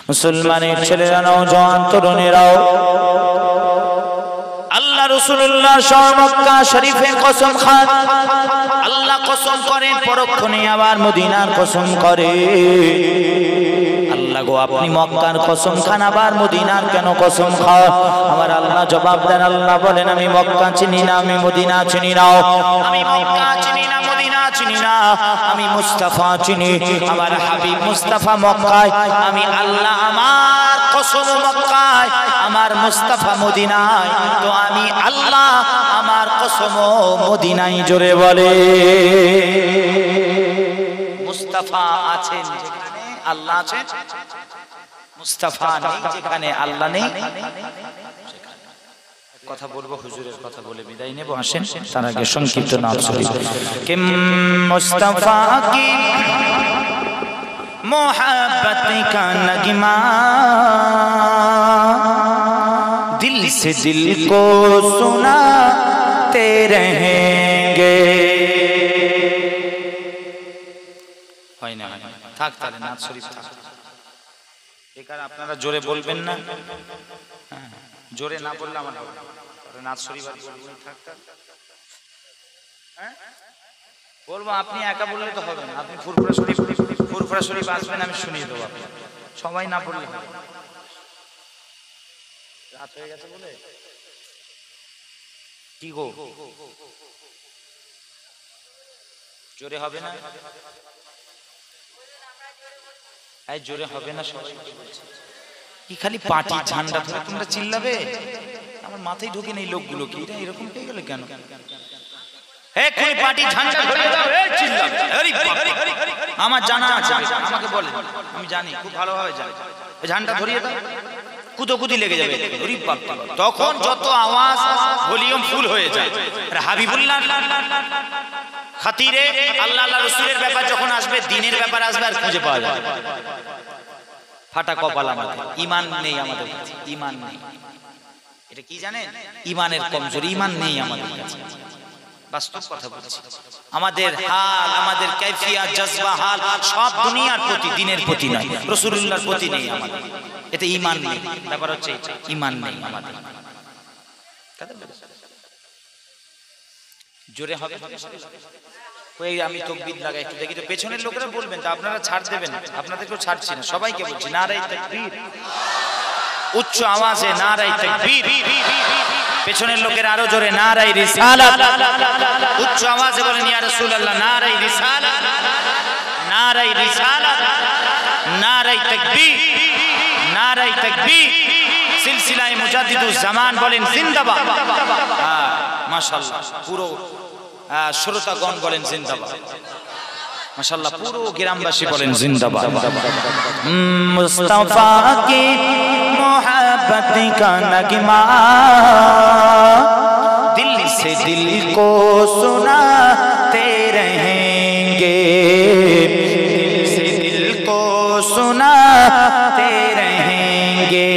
মুসলমানের ছেলেরা নওজোয়ান তরুণেরাও আল্লাহ রাসূলুল্লাহ মক্কা শরীফের কসম খান, আল্লাহ কসম করেন পরক্ষণে আবার মদিনার কসম করে। আল্লাহ গো আপনি মক্কার কসম খান আবার মদিনার কেন কসম খাও? আমার আল্লাহ জবাব দেন, আল্লাহ বলেন আমি মক্কা চিনি না, আমি মদিনা চিনি না, আমি মক্কা চিনি না, মদিনা চিনি না, আমি মুস্তাফা চিনি, আমার হাবিব মুস্তাফা মক্কায়, আমি আল্লাহ আমার কসম মক্কায়, আমার মুস্তাফা মদিনায়, তো আমি আল্লাহ আমার কসম মদিনায়। জোরে বলে মুস্তাফা আছেন যেখানে আল্লাহ আছেন, মুস্তাফা নেই যেখানে আল্লাহ নেই। কথা বলবো, হুজুরের কথা বলে বিদায় নেব। আসেন তার আগে সংক্ষিপ্ত নাম শরীফ। कि मुस्तफा की मोहब्बत का नगमा दिल से दिल को सुनाते रहेंगे। হয় না থাক, তাহলে নাচ শরীফ থাক। একার আপনারা জোরে বলবেন না, জোরে না বললে আমার হবে না। নাচ শরীফ থাক, বলবো আপনি একা বললে তো হবে না, আপনি ফুরফুরা শরীফ আসবেন, আমি শুনিয়ে দেবো। সবাই না বললে রাত হয়ে গেছে বলে কি গো, জোরে হবে না? জোরে হবে না, সবাই কি খালি পার্টি ঝান্ডা ধরে তোমরা চিল্লাবে? আমার মাথায় ঢোকে নেই লোকগুলো কি এরকম হয়ে গেল কেন? আমার জানা আছে, আমাকে বলে, আমি জানি খুব ভালোভাবে জানি। ঝান্ডা ধরিয়ে দাও, কুতোকুতি লেগে যাবে, তখন যত আওয়াজ ভলিউম ফুল হয়ে যায়। হাবিবুল্লাহ খাতিরে আল্লাহ রাসূলের ব্যাপার যখন আসবে, দ্বীনের ব্যাপার আসবে, আর খুঁজে পাওয়া যাবে ফাটা কপাল। আমাদের ঈমান নেই, আমাদের কাছে ঈমান নেই। এটা কি জানেন? ঈমানের কমজোরি, ঈমান নেই আমাদের কাছে। বাস্তব কথা বলছি, আমাদের হাল, আমাদের কাইফিয়াত, জজবা, হাল সব দুনিয়ার প্রতি, দ্বীনের প্রতি নয়, রাসূলুল্লাহর প্রতি নেই আমাদের। এতে ঈমান নেই, ব্যাপার হচ্ছে ঈমান নেই আমাদের। জোরে হবে ওই আমি তাকবীর লাগাই, একটু দেখি তো পেছনের লোকেরা বলবেন, তা আপনারা ছাড় দেবেন, আপনাদেরকেও ছাড়ছি না, সবাইকে বলছি নারায়ে তাকবীর, উচ্চ আওয়াজে নারায়ে তাকবীর। পেছনের লোকেরা আরো জোরে নারায়ে রিসালাত, উচ্চ আওয়াজে বলেন ইয়া রাসূলুল্লাহ নারায়ে রিসালাত, নারায়ে রিসালাত, নারায়ে তাকবীর, নারায়ে তাকবীর। সিলসিলায়ে মুজাদ্দিদুজ জামান বলেন জিন্দাবাদ। হ্যাঁ মাশাআল্লাহ, পুরো শ্রোতাগণ বলেন জিন্দাবাদ, মাশাআল্লাহ, পুরো গ্রামবাসী বলেন জিন্দাবাদ। মুস্তাফা কি मोहब्बत का नगमा दिल से दिल को सुनाते रहेंगे, दिल से दिल को सुनाते रहेंगे।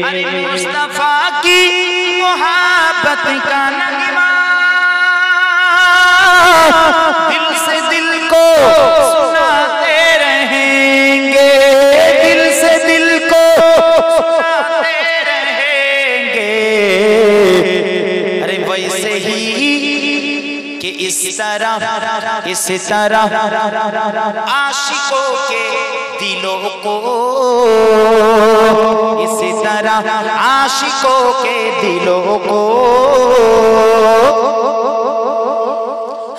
अरे मुस्तफा की मोहब्बत का नगमा दिल से दिल को सुनाते रहेंगे, दिल से दिल को सुनाते रहेंगे। अरे वैसे ही कि इस तरह आशिकों के दिलों को, इस तरह आशिकों के दिलों को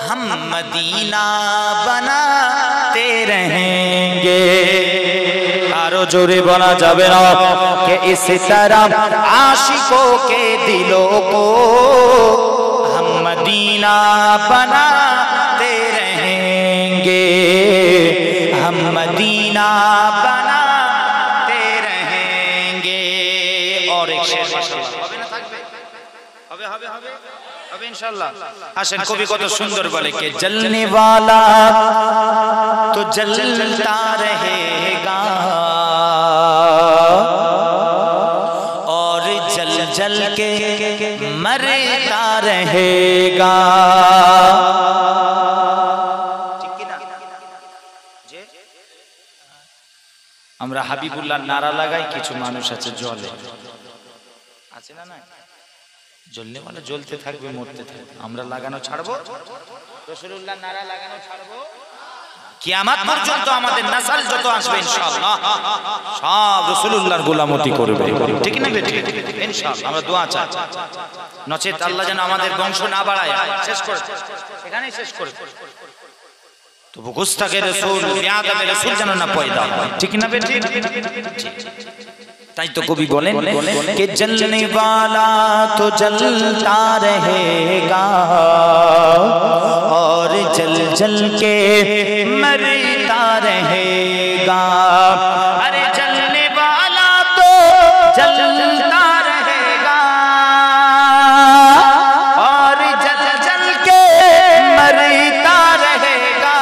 हम मदीना बनाते रहेंगे। आरो जोरे बना जावे ना कि इस तरह आशिकों के दिलों को हम मदीना बनाते रहेंगे, हम मदीना बनाते रहेंगे। और एक शेर হবে ইনশাআল্লাহ। আসেন কবি কত সুন্দর বলে कि जलने वाला तो जलता रहेगा और जल जल के मरता रहेगा। ঠিক কি না? যে আমরা হাবিবুল্লাহ নারা লাগাই, কিছু মানুষ আছে জলে, আছে না? না জ্বললে মানে জ্বলতে থাকবে, মরতে থাকবে। আমরা লাগানো ছাড়বো, রাসূলুল্লাহ নারা লাগানো ছাড়বো, কিয়ামত পর্যন্ত আমাদের নাসাল যত আসবে ইনশাআল্লাহ সব রাসূলুল্লাহর গোলামতি করবে, ঠিক না বেটি? ইনশাআল্লাহ আমরা দোয়া চাই, নচেত আল্লাহ যেন আমাদের বংশ না বাড়ায়, শেষ করে এখানেই শেষ করে। তো গুস্তাখে রাসূল, বেয়াদবে রাসূল যেন না পয়দা হয়, ঠিক না বেটি? তাই তো কবি বলেন कि जलने वाला तो जलता रहेगा और जल जल के मरता रहेगा। अरे जलने वाला तो जलता रहेगा और जल जल के मरता रहेगा।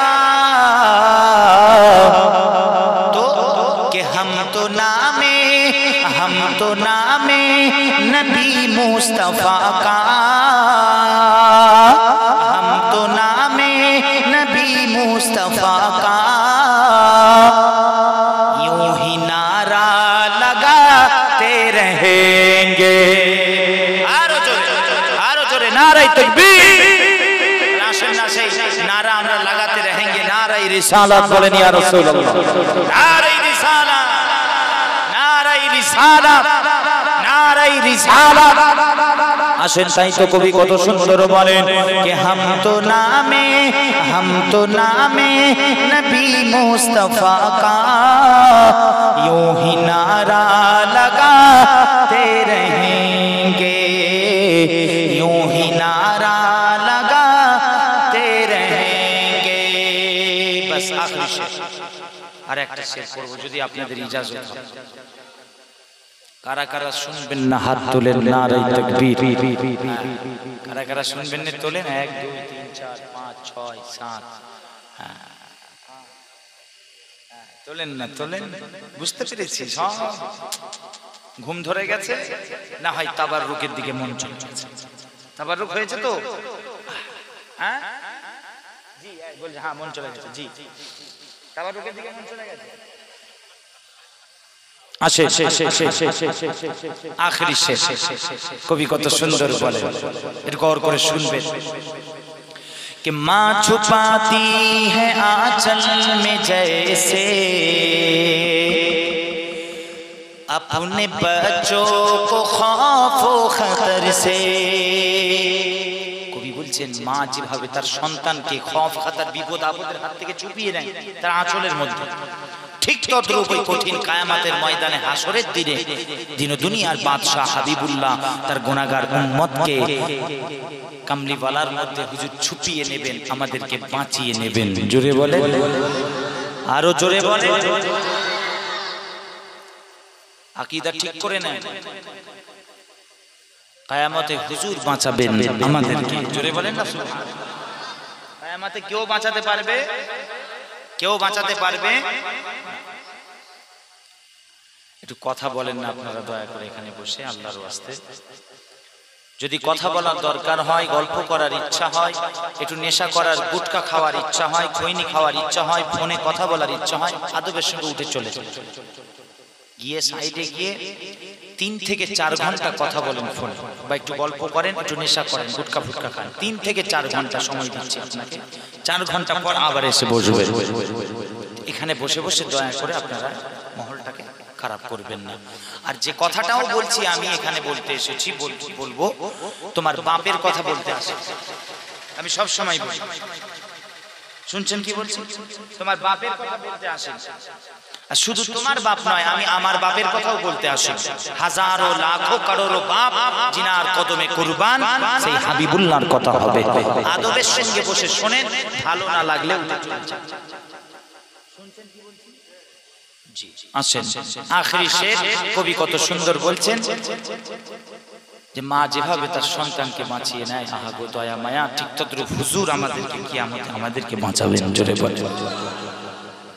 तो कि हम तो नामे नबी मुस्तफा का, हम तो नामे नबी मुस्तफा का यूं ही नारा लगाते रहेंगे। आरो जोरे नारे तकबीर, नारा আমরা লাগাতে रहेंगे। नारे रिसालत বলেন ইয়া রাসূলুল্লাহ, नारे रिसालत, नारे रिसालत, नारे रिसालत। আসেন, তাই তো কবি কত সুন্দর বলেন कि हम तो नामे नबी मुस्तफा का यूं ही नारा लगाते रहेंगे, यूं ही नारा लगाते रहेंगे। बस आखिरी शेर, আর একটা শের করব যদি আপনাদের ইজাজত হয়। কারা কারা শুনবেন না হাত তোলেন, নারে তাকবীর। কারা কারা শুনবেন না তোলেন, 1 2 3 4 5 6 7। হ্যাঁ তোলেন না, তোলেন, বুঝতে পেরেছি। সব ঘুম ধরে গেছে না হয় তাবাররুকের দিকে মন চলে গেছে। তাবাররুক হয়েছে তো? হ্যাঁ জি বলছে, হ্যাঁ মন চলে গেছে। জি তাবাররুকের দিকে মন চলে গেছে। আসে আখেরি শেষ, কবি কত সুন্দর বলে, এর গৌর করে শুনবেন कि माँ छुपाती है आंचल में जैसे अपने बच्चों को खौफ खतर से। কবি বলছেন মা যেভাবে তার সন্তানকে খৌফ খাতার, বিপদ আপদের হাত থেকে চুপিয়ে নেয় তার আঁচলের মধ্যে, ঠিক তদ্রূপ ওই কঠিন কায়ামতের ময়দানে হাসরের দিনে দিন দুনিয়ার বাদশাহ হাবিবুল্লাহ তার গুনাহগার উম্মতকে কামলিওয়ালার মধ্যে হুজুর ছুপিয়ে নেবেন, আমাদেরকে বাঁচিয়ে নেবেন। জোরে বলে, আরো জোরে বলে। আকীদা ঠিক করে নেন, কায়ামতে হুজুর বাঁচাবেন আমাদেরকে। জোরে বলেন না সুবহানাল্লাহ। কায়ামতে কেউ বাঁচাতে পারবে? কেউ বাঁচাতে পারবে? একটু কথা বলেন না আপনারা দয়া করে এখানে বসে, আল্লাহর ওয়াস্তে। যদি কথা বলার দরকার হয়, গল্প করার ইচ্ছা হয়, একটু নেশা করার, গুটকা খাওয়ার ইচ্ছা হয়, খৈনি খাওয়ার ইচ্ছা হয়, ফোনে কথা বলার ইচ্ছা হয়, আদবের সঙ্গে উঠে চলে যান, গিয়ে সাইডে গিয়ে 3 থেকে 4 ঘন্টা কথা বলেন ফোনে, বা একটু গল্প করেন, একটু নেশা করেন, গুটকা ফুটকা খান। 3 থেকে 4 ঘন্টা সময় দিচ্ছি আপনাকে। 4 ঘন্টা পর আবার এসে বসবেন। এখানে বসে বসে দয়া করে আপনারা মহলটাকে খারাপ করবেন না। আর যে কথাটাও বলছি আমি এখানে বলতে এসেছি, বলবো তোমার বাপের কথা বলতে আসে। আমি সব সময় বলি, শুনছেন কি বলছি? তোমার বাপের কথা বলতে আসে। আর শুধু তোমার বাপ নয়, আমি আমার বাপের কথাও বলতে আসি। হাজারো লাখো কারোরো বাপ জিনার কদমে কুরবান, সেই হাবিবুল্লাহর কথা হবে। আদবের সঙ্গে বসে শোনেন, ভালো না লাগলে উঠে চলে যান। শুনছেন কি বলছি? জি আসেন, আখেরি শের কবি কত সুন্দর বলছেন যে মা যেভাবে তার সন্তানকে বাঁচিয়ে নেয়, আহা গো দয়া মায়া, ঠিক তদ্রূপ হুজুর আমাদেরকে কিয়ামতে আমাদেরকে বাঁচাবেন। জোরে বলেন,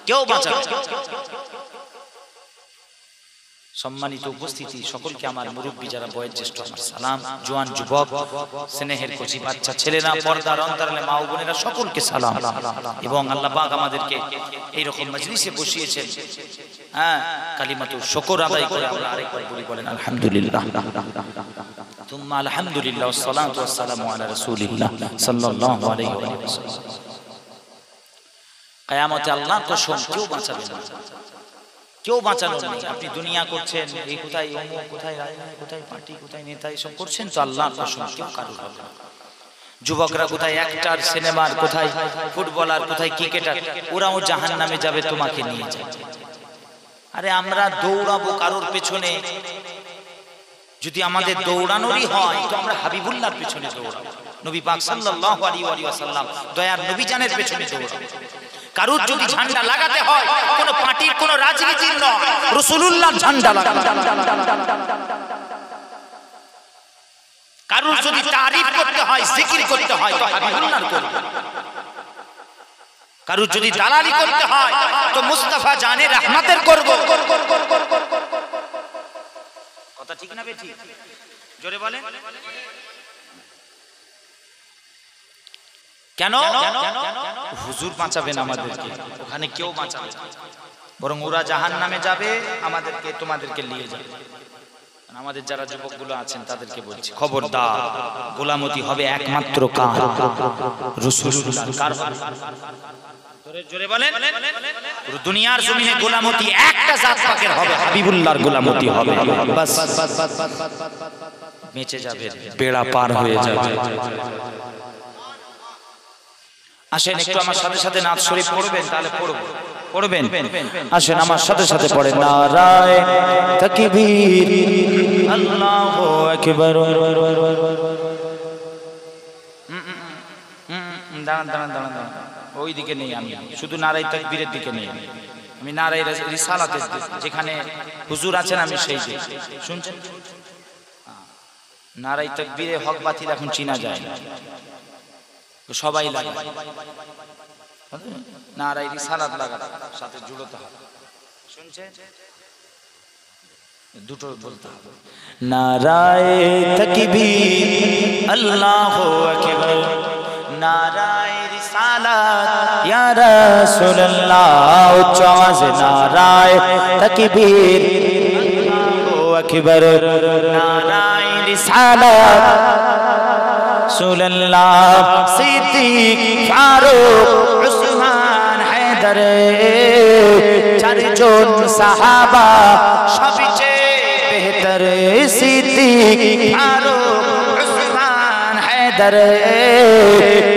কেউ বাঁচাবে। সম্মানিত উপস্থিতি, সকলকে আমার মুরব্বী যারা বয়োজ্যেষ্ঠ আমার সালাম। জোয়ান যুবক, স্নেহের কচি বাচ্চা ছেলেরা, পর্দার অন্তরালে মা ও বোনেরা, সকলকে সালাম। এবং আল্লাহ পাক আমাদেরকে এইরকম মজলিসে বসিয়েছেন, হ্যাঁ কালিমাতু শুকর আদায় করে আমরা আরেকবার বলি, বলেন আলহামদুলিল্লাহ তুম্মা আলহামদুলিল্লাহ ওয়াসসালাতু ওয়াসসালামু আলা রাসূলিল্লাহ সাল্লাল্লাহু আলাইহি ওয়াসাল্লাম। কিয়ামতে আল্লাহর কসম কেউ বাঁচাবে না, কেউ বাঁচানো নেই। আপনি দুনিয়া করছেন, এই কোথায় অমুক, কোথায় রাজনীতি, কোথায় পার্টি, কোথায় নেতা, এসব করছেন তো আল্লাহর কসম কেউ কারো হবে না। যুবকরা কোথায় অ্যাক্টর, সিনেমার, কোথায় ফুটবলার, কোথায় ক্রিকেটার, ওরাও জাহান্নামে যাবে তোমাকে নিয়ে যাবে। আরে আমরা দৌড়াবো কারোর পেছনে, যদি আমাদের দৌড়ানোরই হয় তো আমরা হাবিবুল্লাহর পেছনে দৌড়াবো, নবী পাক সাল্লাল্লাহু আলাইহি ওয়াসাল্লাম দয়ার নবী জানের পেছনে দৌড়াবো। কারোর যদি ঝান্ডা লাগাতে হয় কোন পার্টির, কোন রাজনীতির নয়, রাসূলুল্লাহর ঝান্ডা লাগাবো। কারোর যদি তারিফ করতে হয়, জিকির করতে হয় তো হাবিবুল্লাহর করব। কারোর যদি দালালি করতে হয় তো মুস্তাফা জানে রহমতের করব। কথা ঠিক না বেঠি? জোরে বলেন। কেন? হুজুর বাঁচাবেন আমাদেরকে, ওখানে কেউ বাঁচাবে না, বরং ওরা জাহান্নামে যাবে, আমাদেরকে তোমাদেরকে নিয়ে যাবে। আমাদের যারা যুবকগুলো আছেন তাদেরকে বলছি, খবরদার, গোলামতি হবে একমাত্র কার? রাসূলুল্লাহ। কার? জোরে বলেন। পুরো দুনিয়ার জমিনে গোলামতি একটা জাত পাকের হবে, হাবিবুল্লাহর গোলামতি হবে। বাস বেঁচে যাবে, বেড়া পার হয়ে যাবে। আসেন একটু আমার সাথে সাথে নাত শরীফ পড়বেন, তাহলে পড়বেন। আসেন আমার সাথে সাথে পড়েন, নারায়ে তাকবীর আল্লাহু আকবার। দাঁড়ান, ওই দিকে নেই, আমি শুধু নারায়ে তাকবীরের দিকে নেই, আমি নারায়ে রিসালাতের যেখানে হুজুর আছেন আমি সেই দিকে। শুনছেন? নারায়ে তাকবীরে হক বাতিল এখন চিনা যায় না, সবাই লাগে। নারায়ে রিসালাত লাগাতে সাথে জুড়তে হবে। শুনছেন? দুটো বলতে হবে, নারায়ে তাকবীর আল্লাহু আকবার, নারায়ে রিসালাত ইয়া রাসূলুল্লাহ। উচ্চ আওয়াজে নারায়ে তাকবীর আল্লাহু আকবার, নারায়ে রিসালাত রাসূলুল্লাহ। সিদ্দিক, ফারুক, উসমান, হায়দার, চারজন সাহাবা সবচেয়ে বেহতর। সিদ্দিক, ফারুক, উসমান, হায়দার,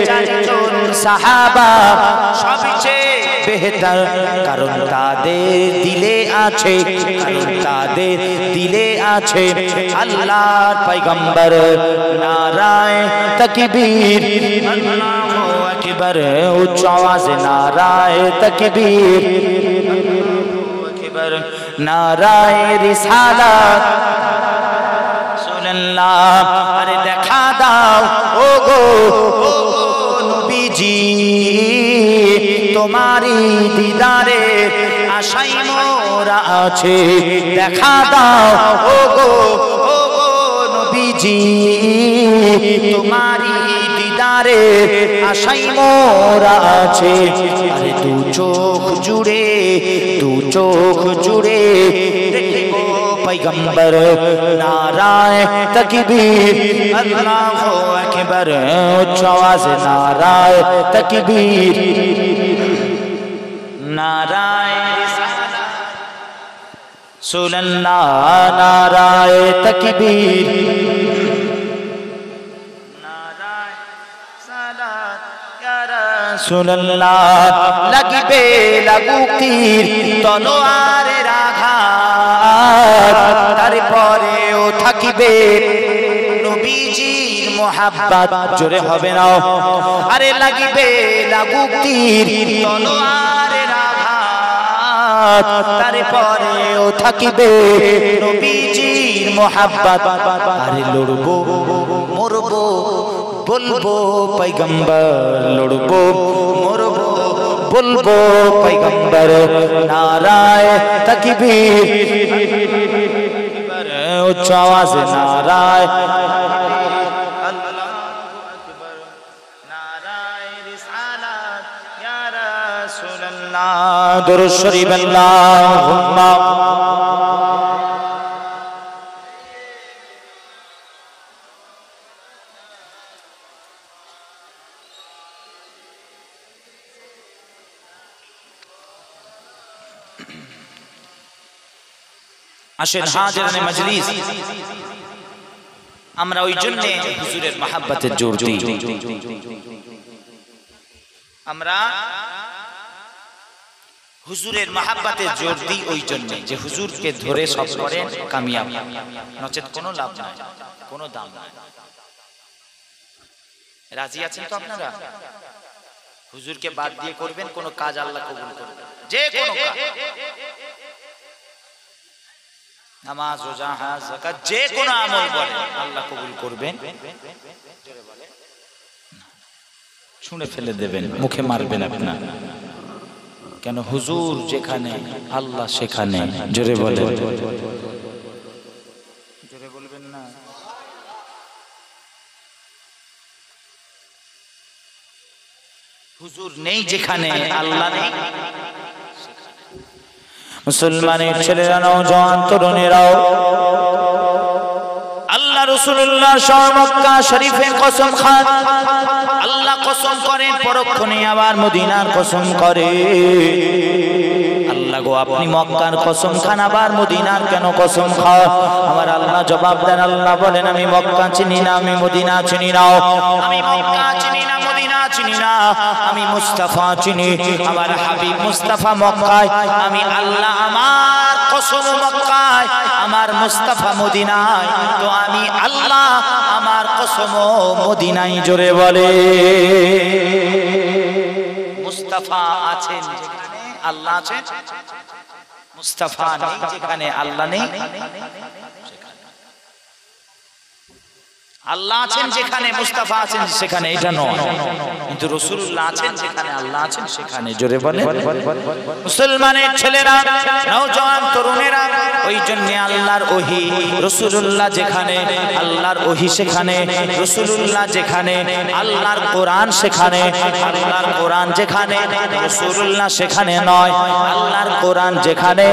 চারজন সাহাবা সবচেয়ে বেহতর। কারণ তাদের দিলে আছে, তাদের দিলে আছে আল্লাহর পয়গম্বর। নারায়ে তাকবীর আল্লাহু আকবার। উচ্চ আওয়াজে নারায়ে তাকবীর আল্লাহু আকবার, নারায়ে রিসালাত রাসূলুল্লাহ। আরে দেখা দাও ও গো নবীজি, তোমারি দিদারে আশাই মোরা আছে। দেখা দাও ও গো নবীজি, তোমারি দিদারে আশাই মোরা আছে। আরে দু চোখ জুড়ে দেখবো পয়গম্বর। নারায়ে তাকবীর আল্লাহু আকবার। উচ্চ আওয়াজে নারায়ে তাকবীর, নারায়ে রিসালাত রাসূলুল্লাহ, নারায়ে তাকবীর, নারায়ে রিসালাত ইয়া রাসূলুল্লাহ। লাগবে লাগুক তীর তলোয়ারের আঘাত, তারপরেও থাকিবে নবীজির মোহাব্বত। জোরে হবে না? আরে লাগিবে লাগুক তীর তলোয়ারের আঘাত, তারপরেও থাকিবে নবীজির মোহাব্বত। আরে লড়বো মরবো বলবো পয়গম্বর, লড়বো মরবো বলবো পয়গম্বর। নারায়ে তাকবীর উচ্চ আওয়াজে নারায়ে আল্লাহু আকবার, নারায়ে রিসালাত ইয়া রাসূলুল্লাহ। আল্লাহ দরুদ শরীফ আল্লাহুম্মা আসেন হাজিরানে মজলিস আমরা ওই জন্য হুজুরের মহব্বতে জোর দিই আমরা হুজুরের মহব্বতে জোর দিই ওই জন্য যে হুজুরকে ধরে সব করেন কামিয়াব নচেত কোনো লাভ নাই কোনো দাম নাই রাজি আছেন তো আপনারা হুজুরকে বাদ দিয়ে করবেন কোনো কাজ আল্লাহ কবুল করবে যে কোনো কাজ নামাজ রোজা হজ যাকাত যে কোনো আমল বলেন আল্লাহ কবুল করবেন শুনে ফেলে দেবেন মুখে মারবেন আপনি কেন হুজুর যেখানে আল্লাহ সেখানে জোরে বলেন জোরে বলবেন না হুজুর নেই যেখানে আল্লাহ নেই মুসলমানের ছেলেরা নওজোয়ান তরুণেরাও আল্লাহ রাসূলুল্লাহ শাহ মক্কা শরীফের কসম খান আল্লাহ কসম করেন পরক্ষণে আবার মদিনার কসম করে আল্লাহ গো আপনি মক্কার কসম খান আবার মদিনার কেন কসম খাও আমার আল্লাহ জবাব দেন আল্লাহ বলেন আমি মক্কা চিনি না আমি মদিনা চিনি না আমি মক্কা চিনি না মদিনা চিনি না আমি মুস্তাফা চিনি আমার হাবিব মুস্তাফা মক্কায় আমি আল্লাহ আমার কসম মক্কায় আমার মুস্তাফা মদিনায় তো আমি আল্লাহ আমার কসম মদিনায় জোরে বলে মুস্তাফা আছেন যেখানে আল্লাহ আছেন মুস্তাফা নেই যেখানে আল্লাহ নেই আল্লাহ আছেন যেখানে মুস্তাফা আছেন সেখানে এটা নয় কিন্তু রাসূলুল্লাহ আছেন যেখানে আল্লাহ আছেন সেখানে জোরে বলে মুসলমানের ছেলেরা নওজোয়ান তরুণেরা ওই জন্য আল্লাহর ওহী রাসূলুল্লাহ যেখানে আল্লাহর ওহী সেখানে রাসূলুল্লাহ যেখানে আল্লাহর কোরআন সেখানে আল্লাহর কোরআন যেখানে রাসূলুল্লাহ সেখানে নয় আল্লাহর কোরআন যেখানে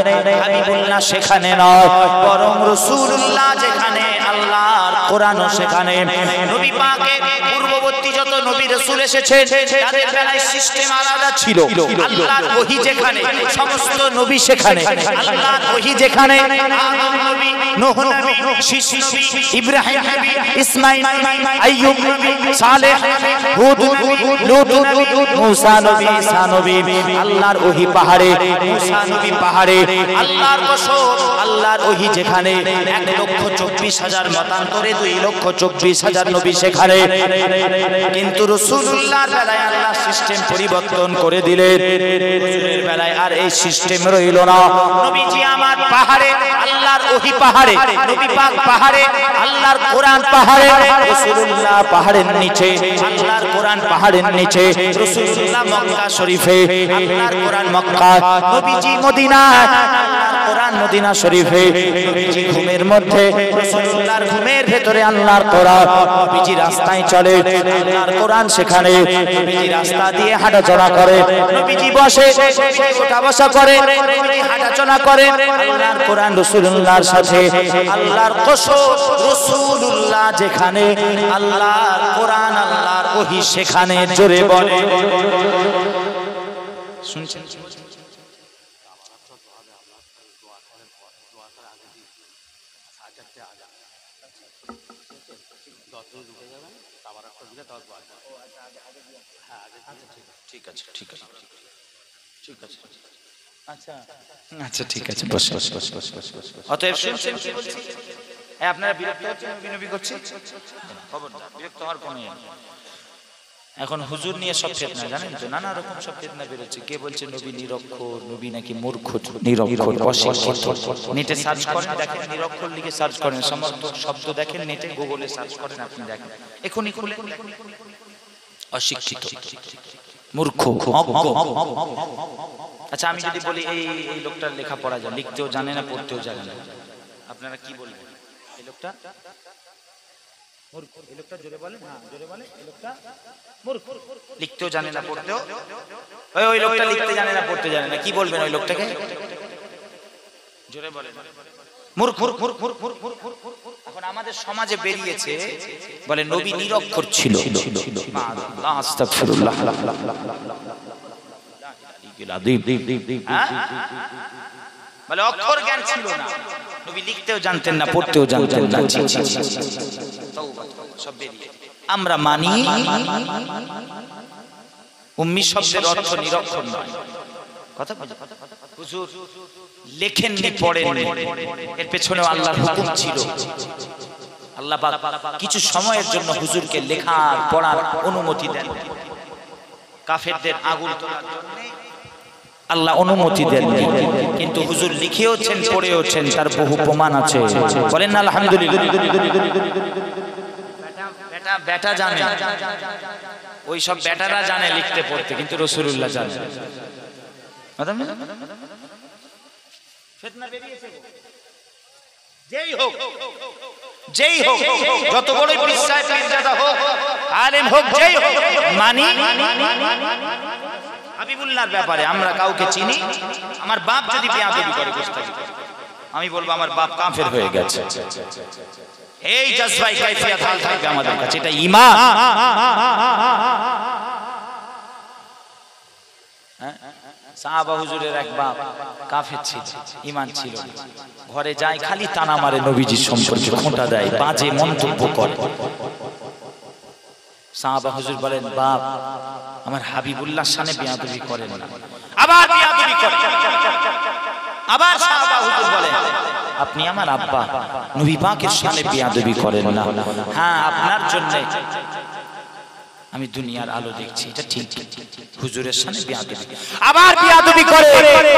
হাবিবুল্লাহ সেখানে নয় বরং রাসূলুল্লাহ যেখানে আল্লাহর কোরআনও সেখানে নবী পাকের পূর্ববর্তী যত নবী রাসূল এসেছেন তাদের বেলায় সিস্টেম আলাদা ছিল আল্লাহর ওহী যেখানে সমস্ত নবী সেখানে আল্লাহর ওহী যেখানে আদম নবী নূহ নবী শীষ নবী ইব্রাহিম নবী ইসমাঈল আইয়ুব নবী সালেহ হুদ লূত নবী মুসা নবী ঈসা নবী আল্লাহর ওহী পাহাড়ে মুসা নবী পাহাড়ে আল্লাহর কসম আল্লাহর ওহী যেখানে 1,24,000 মতান্তরে 2,24,000 নবী সেখানে কিন্তু রাসূলুল্লাহর বেলায় আল্লাহ সিস্টেম পরিবর্তন করে দিলেন হুজুরের বেলায় আর এই সিস্টেম রইল না নবীজি আমার পাহাড়ে আল্লাহর ওহী পাহাড়ে নবী পাক পাহাড়ে আল্লাহর কোরআন পাহাড়ে রাসূলুল্লাহ পাহাড়ের নিচে আল্লাহর কোরআন পাহাড়ের নিচে রাসূলুল্লাহ মক্কা শরীফে আল্লাহর কোরআন মক্কা নবীজি মদিনায় আল্লাহর কোরআন মদিনা শরীফে নবীজি ঘুমের মধ্যে রাসূলুল্লাহর ঘুমের ভেতরে আল্লাহর কোরআন নবীজি রাস্তায় চলে আল্লাহর কোরআন সেখানে নবীজি রাস্তা দিয়ে হাঁটাচলা করে নবীজি বসে ওঠা বসা করে নবীজি হাঁটাচলা করে আল্লাহর কোরআন রাসূলুল্লাহর সাথে আল্লাহর কসম রাসূলুল্লাহ যেখানে আল্লাহর কোরআন আল্লাহর ওহী সেখানে জোরে বলে শুনছেন ঠিক আছে ঠিক আছে ঠিক আছে আচ্ছা আচ্ছা ঠিক আছে বস বস বস বস বস অতএব শুনছেন কি বলছি আপনারা বিরক্ত হচ্ছেন নবী করছেন খবরদার বিরক্ত হওয়ার কোনো নেই এখন হুজুর নিয়ে সব ফিতনা জানেন তো নানা রকম সব ফিতনা বের হচ্ছে কে বলছে নবী নিরক্ষর নবী নাকি মূর্খ নিরক্ষর অশিক্ষিত নেটে সার্চ করেন দেখেন নিরক্ষর লিখে সার্চ করেন সমর্থক শব্দ দেখেন নেটে গুগলে সার্চ করেন আপনি দেখেন এখনি খুলে অশিক্ষিত মূর্খ অজ্ঞ আচ্ছা আমি যদি বলি এই লোকটার লেখাপড়া জানে লিখতেও জানে না পড়তেও জানে না আপনারা কি বলবেন এই লোকটা মূর্খ। এই লোকটা জোরে বলে, হ্যাঁ জোরে বলে, এই লোকটা মূর্খ, লিখতেও জানে না পড়তেও, ওই লোকটা লিখতে জানে না পড়তে জানে না, কি বলবেন ওই লোকটাকে? জোরে বলে মূর্খ। এখন আমাদের সমাজে বেরিয়েছে বলে নবী নিরক্ষর ছিল, আস্তাগফিরুল্লাহ, বলে অক্ষর জ্ঞান ছিল না, নবী লিখতেও জানতেন না পড়তেও জানতেন না। সব বেরিয়ে আমরা মানি উম্মি শব্দের অর্থ নিরক্ষর নয়। কথা হুজুর লেখেননি পড়েননি, এর পেছনেও আল্লাহর হুকুম ছিল। আল্লাহ পাক কিছু সময়ের জন্য হুজুরকে লেখার পড়ার অনুমতি দেন, কাফেরদের আগুন তোলার জন্য আল্লাহ অনুমতি দেন, কিন্তু হুজুর লিখেওছেন পড়েওছেন, তার বহু প্রমাণ আছে। বলেন না আলহামদুলিল্লাহ। বেটা জানে, ওই সব বেটারা জানে লিখতে পড়তে, কিন্তু রাসূলুল্লাহ জানে। যেই হোক, যত বড় পিসায় পীরজাদা হোক, আলেম হোক, যেই হোক, মানি হাবিবুল্লাহর ব্যাপারে আমরা কাউকে চিনি। আমার বাপ যদি বেয়াদবি করে গোস্তাখি, আমি বলবো আমার বাপ কাফের হয়ে গেছে। এই জজবাই কাইফিয়াত হাল থাকবে আমাদের কাছে, এটা ঈমান। সাহাবা হুজুরের এক বাপ কাফের ছিল, ঈমান ছিল, ঘরে যায় খালি তানা মারে, নবীজির সম্পর্কে খোঁটা দেয়, বাজে মন্তব্য করে। সাহাবা হুজুর বলেন, বাপ আমার হাবিবুল্লাহর শানে বেয়াদবি করেন না, আবার বেয়াদবি করেন। আবার সাহাবা হুজুর বলেন, আপনি আমার আব্বা, নবী পাকের শানে বেয়াদবি করেন না। হ্যাঁ, আপনার জন্য আমি দুনিয়ার আলো দেখছি, এটা ঠিক, হুজুরের শানে বেয়াদবি। আবার বেয়াদবি করে,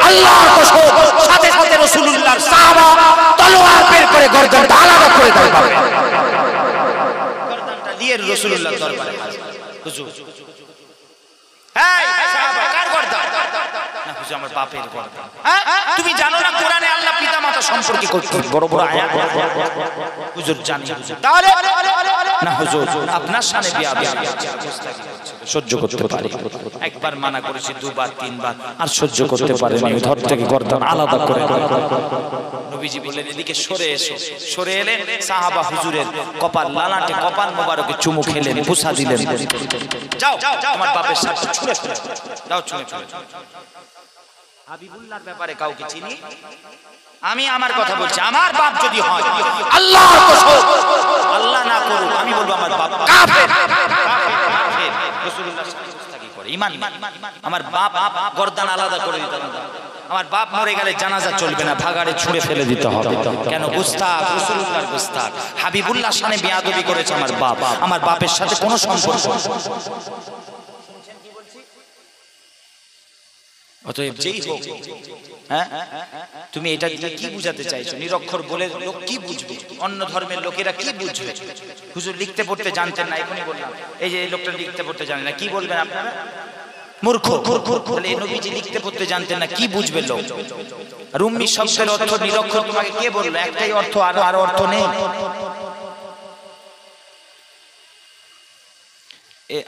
আল্লাহর কসম, সাথে সাথে রাসূলুল্লাহর সাহাবা তলোয়ার বের করে গর্দনটা আলাদা করে দেয়, গর্দনটা দিয়ে রাসূলুল্লাহর দরবারে হুজুর। এই সাহাবা কার গর্দন? না হুজুর আমার বাপের গর্দন। তুমি জানো না কোরআনে আল্লাহ পিতামাতা সম্পর্কে বড় বড় আয়াত? হুজুর জানি। তাহলে না হুজুর আপনার শানে বেয়াদবি সহ্য করতে পারি। একবার মানা করেছি, দুবার তিনবার, আর সহ্য করতে পারেনি, ধর থেকে গর্দন আলাদা করে। নবীজি বললেন, এদিকে সরে এসো। সরে এলেন, সাহাবা হুজুরের কপাল লালাটে, কপাল মোবারকে চুমু খেলেন, বুসা দিলেন। যাও তোমার বাপের সাথে ছুঁড়ে ফেলে দাও, ছুঁড়ে ফেলে। হাবিবুল্লাহর ব্যাপারে কাউকে চিনি? আমি আমার কথা বলছি, আমার বাপ যদি হয়, আল্লাহর কসম, আল্লাহ না করুক, আমি বলবো আমার বাপ কাফের। রাসূলুল্লাহ কি করে? ঈমান। আমার বাপ গর্দান আলাদা করে দিতে হবে। আমার বাপ মরে গেলে জানাজা চলবে না, ভাগাড়ে ছুঁড়ে ফেলে দিতে হবে। কেন? গোস্তাখ, রাসূলুল্লাহর গোস্তাখ। হাবিবুল্লাহর শানে বেয়াদবি করেছে আমার বাপ, আমার বাপের সাথে কোনো সম্পর্ক। অতএব যেই হোক, হ্যাঁ তুমি এটা দিয়ে কি বুঝাতে চাইছো? নিরক্ষর বলে লোক কি বুঝবে? অন্য ধর্মের লোকেরা কি বুঝবে? হুজুর লিখতে পড়তে জানতেন না, এখনই বললাম। এই যে এই লোকটা লিখতে পড়তে জানে না, কি বলবেন আপনারা? মূর্খ। তাহলে এই নবীজি লিখতে পড়তে জানতেন না, কি বুঝবে লোক? আর উম্মি শব্দের অর্থ নিরক্ষর তোমাকে কে বললো? একটাই অর্থ, আর অর্থ নেই।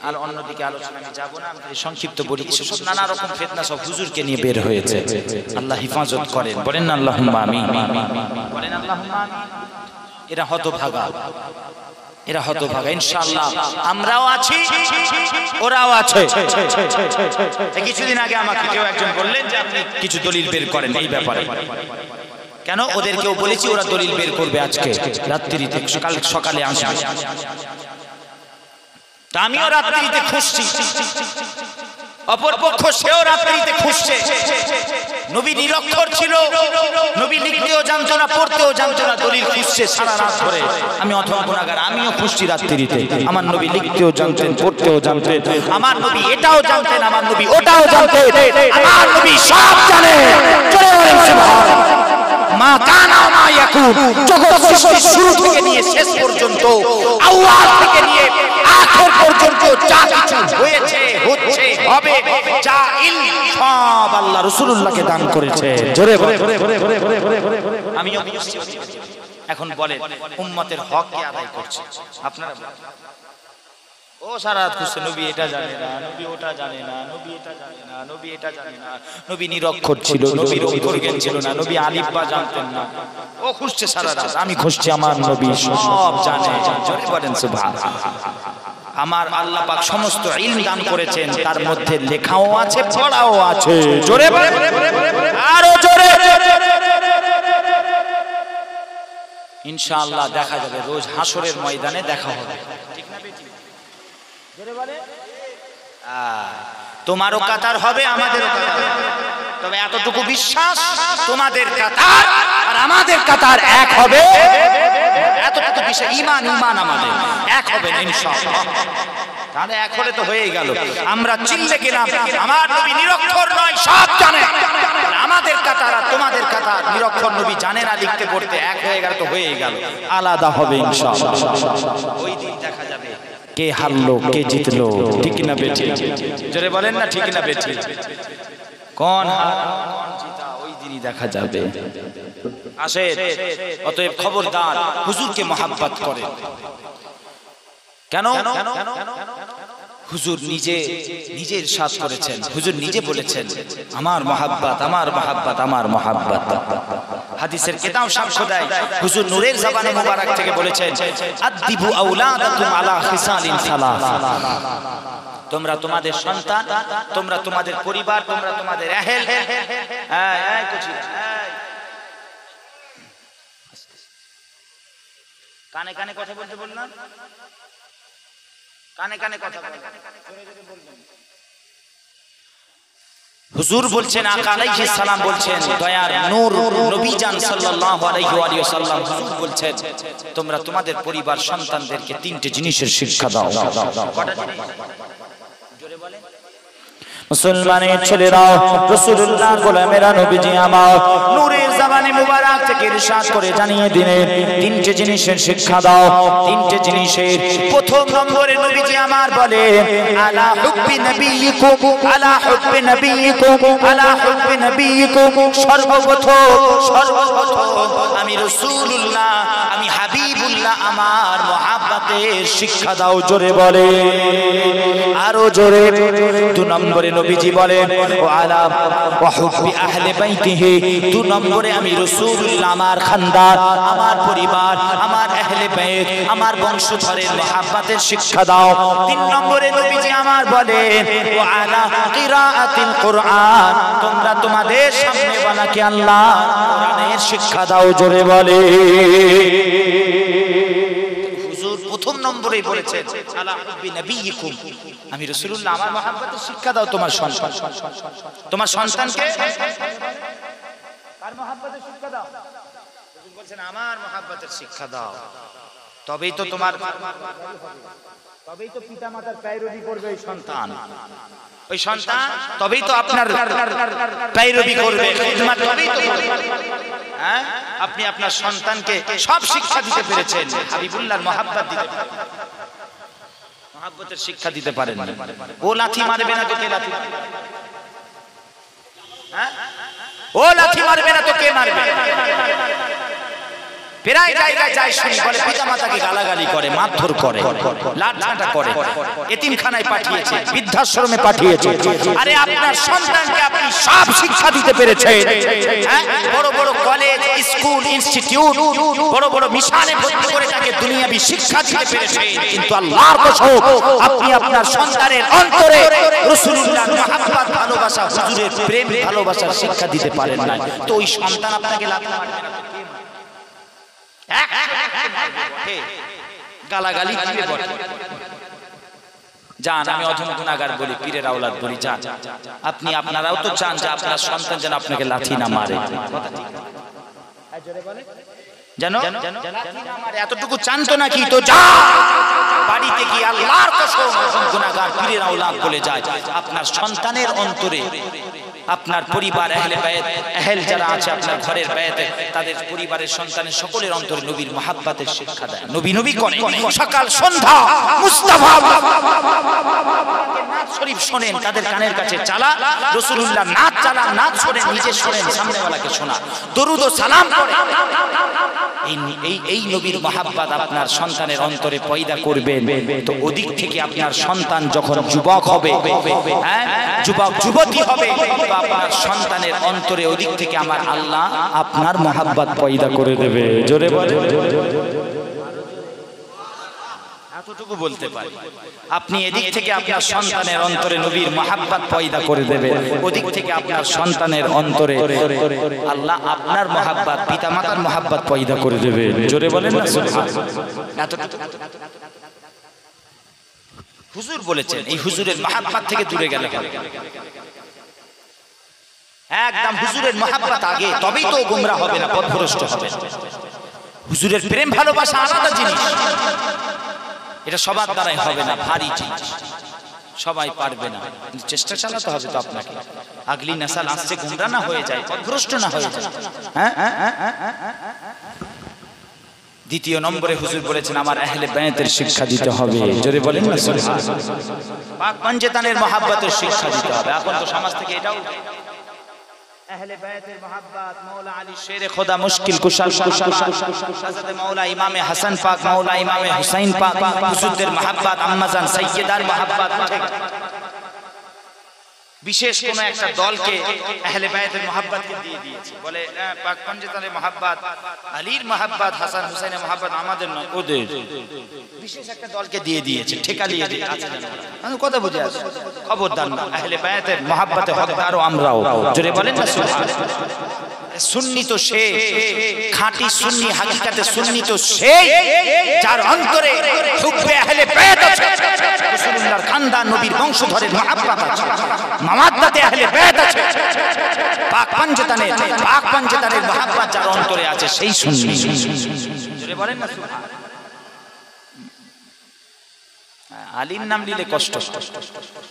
আর অন্যদিকে আলোচনা আমি যাবো না, আমি সংক্ষিপ্ত বলি। সব নানা রকম ফিতনা সব হুজুরকে নিয়ে বের হয়েছে। আল্লাহ হিফাজত করেন, বলেন না আল্লাহুম্মা আমিন, বলেন আল্লাহুম্মা আমিন। এরা হতভাগা, এরা হতভাগা। ইনশাআল্লাহ আমরাও আছি, ওরাও আছে। কিছুদিন আগে আমাকে কেউ একজন বললেন যে আপনি কিছু দলিল বের করেন এই ব্যাপারে। কেন? ওদেরকেও বলেছি, ওরা দলিল বের করবে আজকে রাত্রিতে, কাল সকালে আসবে। আমিও রাত্রিতে খুঁজছি, অপরপক্ষ সেও রাত্রিতে খুঁজছে। নবী নিরক্ষর ছিল, নবী লিখতেও জানতো না, পড়তেও জানতো না, দলিল খুঁজছে সারা রাত ধরে। আমি অথবা গুনাহগার, আমিও খুঁজছি রাত্রিতে। আমার নবী লিখতেও জানতেন, পড়তেও জানতেন, আমার নবী এটাও জানতেন, আমার নবী ওটাও জানতেন, আমার নবী সব জানেন। মা কানা মা ইয়াকুন, জগৎ সৃষ্টির শুরু থেকে নিয়ে শেষ পর্যন্ত, আউয়াল থেকে নিয়ে আখির পর্যন্ত যা কিছু হয়েছে, হচ্ছে, হবে, যা ইলম সব আল্লাহ রাসূলুল্লাহকে দান করেছে। জোরে বলে আমিও এখন বলেন উম্মতের হক কে আদায় করছে? আপনারা ও সারা রাত খুঁজছে, নবী এটা জানে না, নবী ওটা জানে না, নবী এটা জানে না, নবী এটা জানে না, নবী নিরক্ষর ছিল, নবীর অক্ষর জ্ঞান ছিল না, নবী আলিফ বা জানতেন না। ও খুঁজছে সারা রাত, আমি খুঁজছি আমার নবী সব জানে। জোরে বলেন সুবহানাল্লাহ। আমার আল্লাহ পাক সমস্ত ইলম দান করেছেন, তার মধ্যে লেখাও আছে, পড়াও আছে। জোরে বলেন, আরো জোরে। ইনশাআল্লাহ দেখা যাবে, রোজ হাসরের ময়দানে দেখা হবে, ঠিক না বেটি? জোরে বলে, তোমারও কাতার হবে, আমাদেরও কাতার হবে। তবে এতটুকু বিশ্বাস, তোমাদের কাতার আর আমাদের কাতার এক হবে, এতটুকু বিশ্বাস। ঈমান ঈমান আমাদের এক হবে না ইনশাআল্লাহ। তাহলে এক হলে তো হয়েই গেল। আমরা চিল্লে গেলাম আমার নবী নিরক্ষর নয়, সব জানে। আমাদের কাতার আর তোমাদের কাতার, নিরক্ষর নবী জানে না লিখতে পড়তে, এক হয়ে গেল তো হয়েই গেল। আলাদা হবে ইনশাআল্লাহ। ওই দিন দেখা যাবে কে হারলো কে জিতলো, ঠিক না বেটি? জোরে বলেন না, ঠিক না বেটি? কোন জিতা ওই দিনই দেখা যাবে। আসে অতএব খবরদার, হুজুরকে মহব্বত করে। কেন? হুজুর নিজে ইরশাদ করেছেন, হুজুর নিজে বলেছেন আমার মহব্বত, আমার মহব্বত, আমার মহব্বত। হাদিসের কিতাব সাক্ষ্য দেয়, হুজুর নূরের জবানে মুবারক থেকে বলেছেন আদিবু আওলাদাকুম আলা খিসালিন সালাস। তোমরা তোমাদের সন্তান, তোমরা তোমাদের পরিবার, তোমরা তোমাদের আহল, কানে কানে কথা বলতে বললাম, কানে কানে কথা বলবেন। হুজুর বলছেন, আকা আলাইহিস সালাম বলছেন, দয়ার নূর নবী জান সাল্লাল্লাহু আলাইহি ওয়া সাল্লাম হুজুর বলছেন তোমরা তোমাদের পরিবার সন্তানদেরকে তিনটে জিনিসের শিক্ষা দাও। কটা জিনিস? জোরে বলেন। মুসলমানের ছেলেরাও, রাসূলুল্লাহর গোলামেরা, নবীজি আমার নূরের জবানে মুবারক থেকে ইরশাদ করে জানিয়ে দিলেন তিনটে জিনিসের শিক্ষা দাও। তিনটে জিনিসের প্রথম নম্বরে নবীজি আমার বলেন আলা হুব্বি নবিয়িকুম, আলা হুব্বি নবিয়িকুম, আলা হুব্বি নবিয়িকুম। সর্বপ্রথম আমি রাসূলুল্লাহ, আমি হাবিবুল্লাহ আমার মহব্বতের শিক্ষা দাও। জোরে বলে, আরো জোরে। দু নম্বরে নবীজি বলেন ও আলা ওয়া হুব্বি আহলে বাইতিহি। দু নম্বরে আমি রাসূলুল্লাহ আমার খানদান, আমার পরিবার, আমার আহলে বাইত, আমার বংশধরের মহব্বতের শিক্ষা দাও। তিন নম্বরে নবীজি আমার বলেন ও আলা কিরাআতিল কুরআন। তোমরা তোমাদের সামনে বানাকে আল্লাহ কোরআনের শিক্ষা দাও। জোরে বলে, প্রথম নম্বরেই বলেছেন আলা হুব্বি নবিয়িকুম, আমি রাসূলুল্লাহ আমার মহব্বতের শিক্ষা দাও তোমার সন্তান, তোমার সন্তানকে কার মহব্বতের শিক্ষা দাও? হুজুর বলছেন আমার মহব্বতের শিক্ষা দাও। তবেই তো তোমার, তবেই তো পিতামাতার পায়রবি করবে ওই সন্তান, ওই সন্তান তবেই তো আপনার পায়রবি করবে, খিদমত তবেই তো করবে। হ্যাঁ, আপনি আপনার সন্তানকে সব শিক্ষা দিতে পেরেছেন, হাবিবুল্লাহর মহব্বত দিতে পারেন, মহব্বতের শিক্ষা দিতে পারেন। ও লাথি মারবে না তো কে লাথি মারবে? হ্যাঁ, ও লাথি মারবে না তো কে মারবে? প্রায় জায়গায় যায় শুনি বলে পিতামাতাকে গালাগালি করে, মারধর করে, লাঠঝাঁটা করে, এতিমখানায় পাঠিয়েছে, বৃদ্ধাশ্রমে পাঠিয়েছে। আরে আপনার সন্তানকে আপনি সব শিক্ষা দিতে পেরেছেন। বড় বড় কলেজ, স্কুল, ইনস্টিটিউট, বড় বড় মিশনে ভর্তি করে তাকে দুনিয়াবি শিক্ষা দিতে পেরেছেন, কিন্তু আল্লাহর কসম আপনি আপনার সন্তানের অন্তরে রাসূলুল্লাহর মহব্বত, ভালোবাসা, হুজুরের প্রেম, ভালোবাসার শিক্ষা দিতে পারেন না। তো ওই সন্তান আপনাকে লাথি মারবে না তো কে? গালাগালি দিলে বলে যান, আমি অধম গুনাহগার বলি, পীরের আওলাদ বলি, যান আপনি, আপনারাও তো চান যে আপনার সন্তান যেন আপনাকে লাথি না মারে, যেন এতটুকু চান তো নাকি? তো যা বাড়িতে গিয়ে আল্লাহর কসম অধম গুনাহগার পীরের আওলাদ বলে যায়, আপনার সন্তানের অন্তরে, আপনার পরিবার, আহলে বাইত, আহল যারা আছে আপনার ঘরের বাইতে, তাদের পরিবারের সন্তানের সকলের অন্তরে নবীর মহব্বতের শিক্ষা দেয়। নবী নবী করে সকাল সন্ধ্যা মুস্তাফা নাত শরীফ শোনেন, তাদের কানের কাছে চালা রাসূলুল্লাহ নাত চালা, নাত শোনেন, নিজে শোনেন, সামনেওয়ালাকে শোনা, দরুদ ও সালাম করে। এই নবীর মহাব্বত আপনার সন্তানের অন্তরে পয়দা করবেন, তো ওদিক থেকে আপনার সন্তান যখন যুবক হবে, হ্যাঁ যুবক যুবতী হবে, তো আপনার সন্তানের অন্তরে ওদিক থেকে আমার আল্লাহ আপনার মহাব্বত পয়দা করে দেবে। জোরে বলে, এতটুকু বলতে পারি। আপনি এদিক থেকে আপনার সন্তানের অন্তরে নবীর মহাব্বত পয়দা করে দেবে, ওদিক থেকে আপনার সন্তানের অন্তরে আল্লাহ আপনার মহাব্বত, পিতামাতার মহাব্বত পয়দা করে দেবে। জোরে বলেন না সুবহানাল্লাহ। হুজুর বলেছেন এই হুজুরের মহাব্বত থেকে দূরে গেলে হবে, একদম হুজুরের মহাব্বত আগে, তবেই তো গোমরা হবে না, পথভ্রষ্ট হবে। হুজুরের প্রেম ভালোবাসা আলাদা জিনিস, এটা সবার দ্বারাই হবে না, ভারী জিনিস, সবাই পারবে না, কিন্তু চেষ্টা চালাতে হবে তো আপনাকে। আগলি নাসাল আসছে গোমরা না হয়ে যায়, পথভ্রষ্ট না হয়ে যায়। হ্যাঁ, দ্বিতীয় নম্বরে হুজুর বলেছেন আমার আহলে বায়াতের শিক্ষা দিতে হবে। জোরে বলেন না সুবহানাল্লাহ। পাক পঞ্চেতানের মহাব্বতের শিক্ষা দিতে হবে। এখন তো সমাজ থেকে এটাও আহলে বায়াতের মহাব্বত, মাওলা আলী শেরে খোদা মুশকিল কুশাল, হযরত মাওলা ইমামে হাসান পাক, মাওলা ইমামে হুসাইন পাক, হুজুরদের মহাব্বত, আম্মাজান সাইয়্যিদার মহাব্বত, বিশেষ কোন একটা দলকে আহলে বায়াতের মহাব্বতকে দিয়ে দিয়েছে, বলে পাক পঞ্চেতানের মহাব্বত, আলীর মহাব্বত, হাসান হুসাইনের মহাব্বত আমাদের নয়, ওদের। বিশেষ একটা দলকে দিয়ে দিয়েছে, ঠেকা দিয়ে দিয়েছে। আমি কথা বুঝে আছি, খবরদার না, আহলে বায়াতের মহাব্বতে হকদারও আমরাও। জোরে বলেন না সুবহানাল্লাহ। সুন্নি তো সে, খাঁটি সুন্নি, হাকিকাতে সুন্নি তো সেই যার অন্তরে হুব্বে আহলে বায়াত আছে, রাসূলুল্লাহর খানদান, নবীর বংশধরের মহাব্বত আছে, মাওয়াদ্দাতে আহলে বায়াত আছে, পাক পঞ্চেতানের মহাব্বত যার অন্তরে আছে, সেই সুন্নি। জোরে বলেন না সুবহানাল্লাহ। আলীর নাম নিলে কষ্ট,